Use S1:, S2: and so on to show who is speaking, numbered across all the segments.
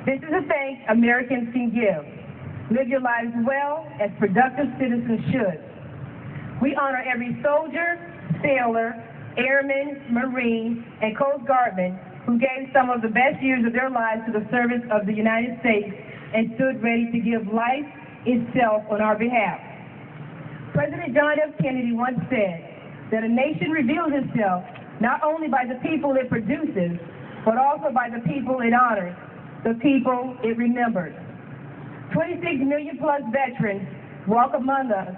S1: This is a thanks Americans can give. Live your lives well, as productive citizens should. We honor every soldier, sailor, airman, Marine, and Coast Guardman who gave some of the best years of their lives to the service of the United States and stood ready to give life itself on our behalf. President John F. Kennedy once said that a nation reveals itself not only by the people it produces, but also by the people it honors, the people it remembers. 26 million plus veterans walk among us,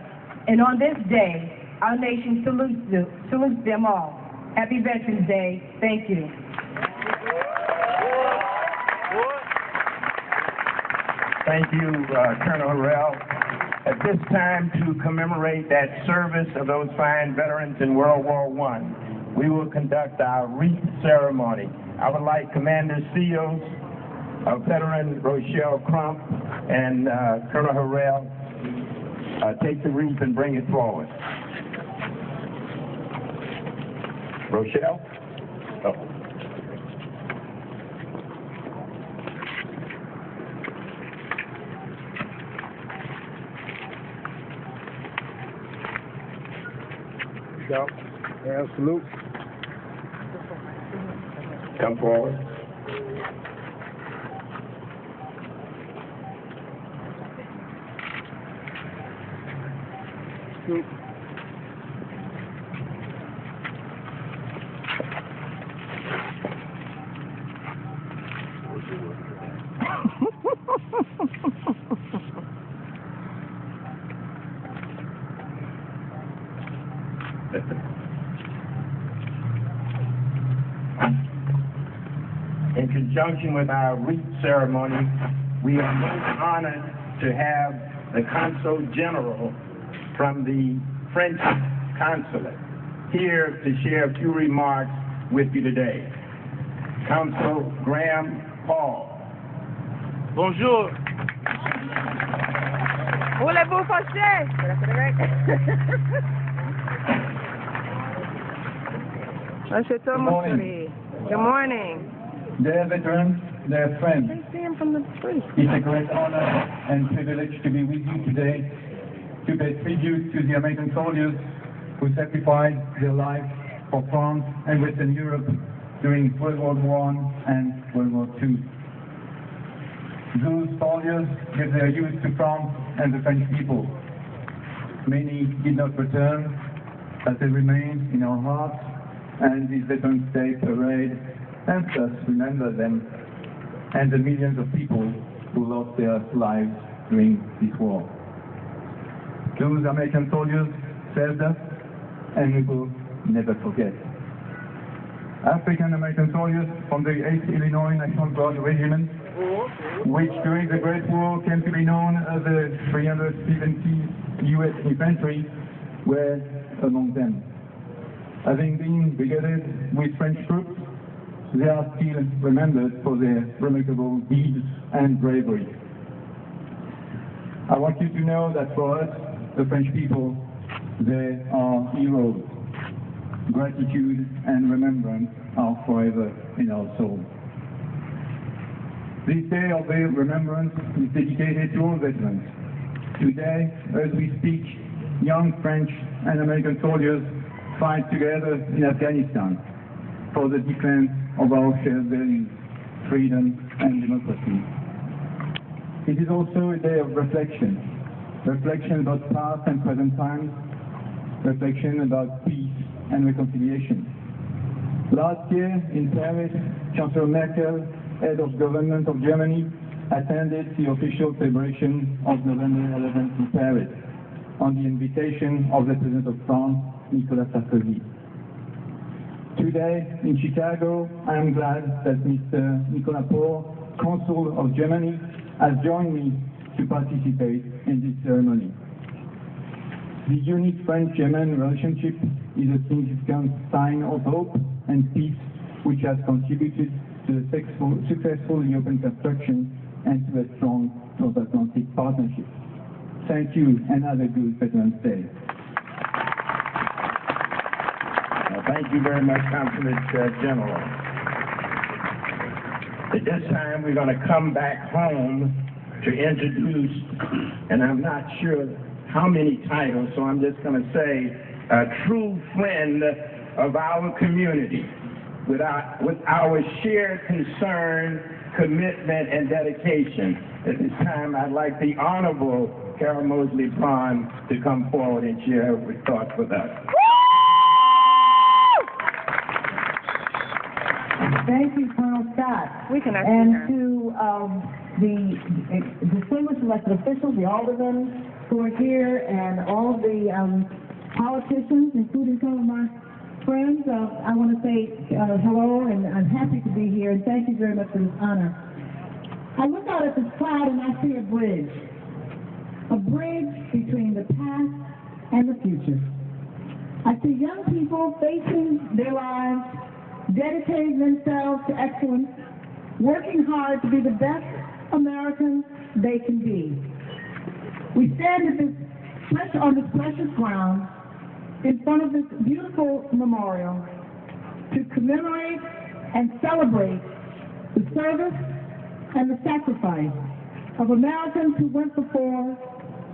S1: and on this day, our nation salutes them all. Happy Veterans Day. Thank you.
S2: Thank you, Colonel Harrell. At this time, to commemorate that service of those fine veterans in World War I, we will conduct our wreath ceremony. I would like Commander Seals, Veteran Rochelle Crump, and Colonel Harrell take the wreath and bring it forward. Rochelle? Oh.
S3: Go. Yeah, salute.
S2: Come forward.
S3: Salute.
S2: In conjunction with our wreath ceremony, we are most honored to have the Consul General from the French Consulate here to share a few remarks with you today. Consul Graham Paul.
S4: Bonjour.
S5: Voulez-vous passer?
S4: Good morning.
S5: Good morning.
S4: Dear veterans, dear friends,
S5: They see him from the street.
S4: it's a great honor and privilege to be with you today to pay tribute to the American soldiers who sacrificed their lives for France and Western Europe during World War I and World War II. Those soldiers gave their youth to France and the French people. Many did not return, but they remain in our hearts, and this Veterans Day parade helps us remember them and the millions of people who lost their lives during this war. Those American soldiers served us, and we will never forget. African American soldiers from the 8th Illinois National Guard Regiment, which during the Great War came to be known as the 370 U.S. Infantry, were among them. Having been brigaded with French troops, they are still remembered for their remarkable deeds and bravery. I want you to know that for us, the French people, they are heroes. Gratitude and remembrance are forever in our souls. This day of their remembrance is dedicated to all veterans. Today, as we speak, young French and American soldiers fight together in Afghanistan for the defense of our shared values, freedom and democracy. It is also a day of reflection about past and present times, reflection about peace and reconciliation. Last year in Paris, Chancellor Merkel, head of government of Germany, attended the official celebration of November 11th in Paris on the invitation of the President of France, Nicolas Sarkozy. Today, in Chicago, I am glad that Mr. Nicolas Paul, Consul of Germany, has joined me to participate in this ceremony. The unique French-German relationship is a significant sign of hope and peace which has contributed to the successful European construction and to a strong transatlantic partnership. Thank you and have a good Veterans Day.
S2: Thank you very much, Consulate General. At this time, we're going to come back home to introduce, and I'm not sure how many titles, so I'm just going to say, a true friend of our community with our shared concern, commitment, and dedication. At this time, I'd like the Honorable Carol Mosley Braun to come forward and share her thoughts with us.
S6: Thank you, Colonel Scott.
S5: We can
S6: And
S5: actually
S6: to the distinguished elected officials, the aldermen who are here, and all of the politicians, including some of my friends, I want to say hello, and I'm happy to be here, and thank you very much for this honor. I look out at this cloud and I see a bridge between the past and the future. I see young people facing their lives, dedicating themselves to excellence, working hard to be the best Americans they can be. We stand on this precious ground in front of this beautiful memorial to commemorate and celebrate the service and the sacrifice of Americans who went before,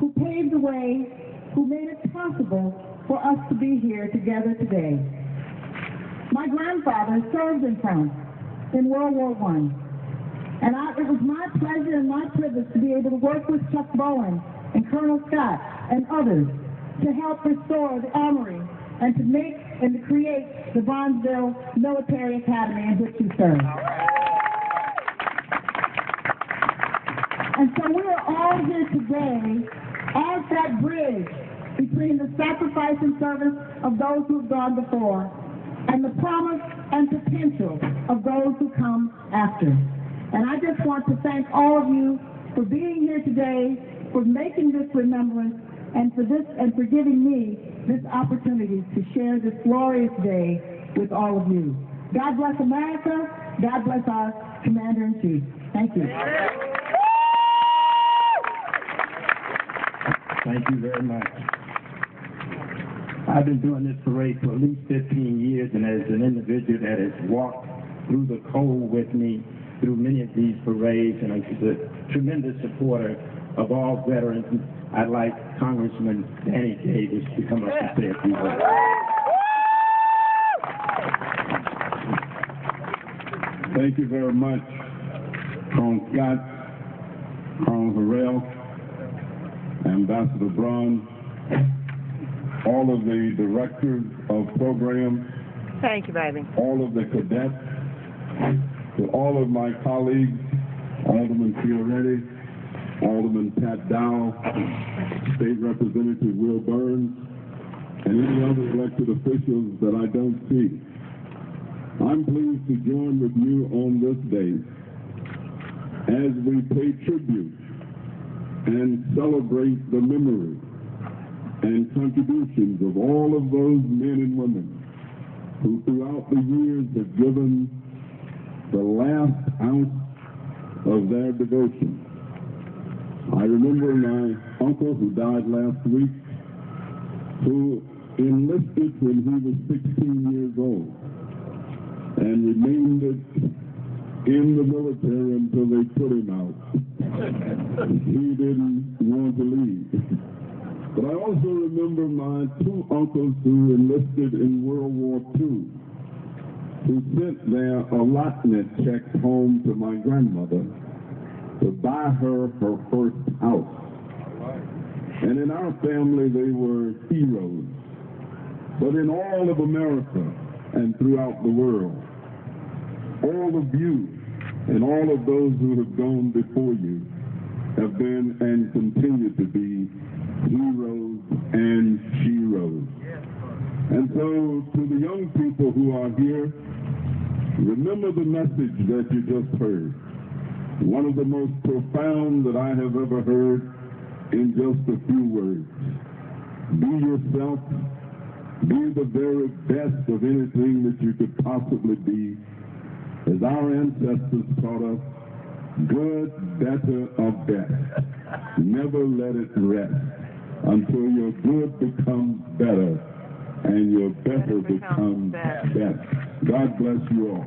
S6: who paved the way, who made it possible for us to be here together today. My grandfather served in France in World War I, and it was my pleasure and my privilege to be able to work with Chuck Bowen and Colonel Scott and others to help restore the armory and to make and to create the Bronzeville Military Academy in which he served. And so we are all here today as that bridge between the sacrifice and service of those who have gone before and the promise and potential of those who come after. And I just want to thank all of you for being here today, for making this remembrance, and for giving me this opportunity to share this glorious day with all of you. God bless America. God bless our Commander-in-Chief. Thank you.
S2: Thank you very much. I've been doing this parade for at least 15 years, and as an individual that has walked through the cold with me through many of these parades, and I'm a tremendous supporter of all veterans, I'd like Congressman Danny Davis to come up and say a few words.
S7: Thank you very much, Colonel Scott, Colonel Harrell, Ambassador Braun, all of the directors of programs,
S5: Thank you, baby.
S7: all of the cadets, to all of my colleagues, Alderman Fioretti, Alderman Pat Dow, State Representative Will Burns, and any other elected officials that I don't see. I'm pleased to join with you on this day as we pay tribute and celebrate the memory and contributions of all of those men and women who throughout the years have given the last ounce of their devotion. I remember my uncle who died last week, who enlisted when he was 16 years old and remained in the military until they put him out. He didn't want to leave. But I also remember my two uncles who enlisted in World War II, who sent their allotment checks home to my grandmother to buy her first house. And in our family, they were heroes. But in all of America and throughout the world, all of you and all of those who have gone before you have been and continue to be heroes and sheroes. And so to the young people who are here, remember the message that you just heard. One of the most profound that I have ever heard in just a few words. Be yourself. Be the very best of anything that you could possibly be. As our ancestors taught us, good, better, or best. Never let it rest until your good becomes better and your better becomes best. God bless you all.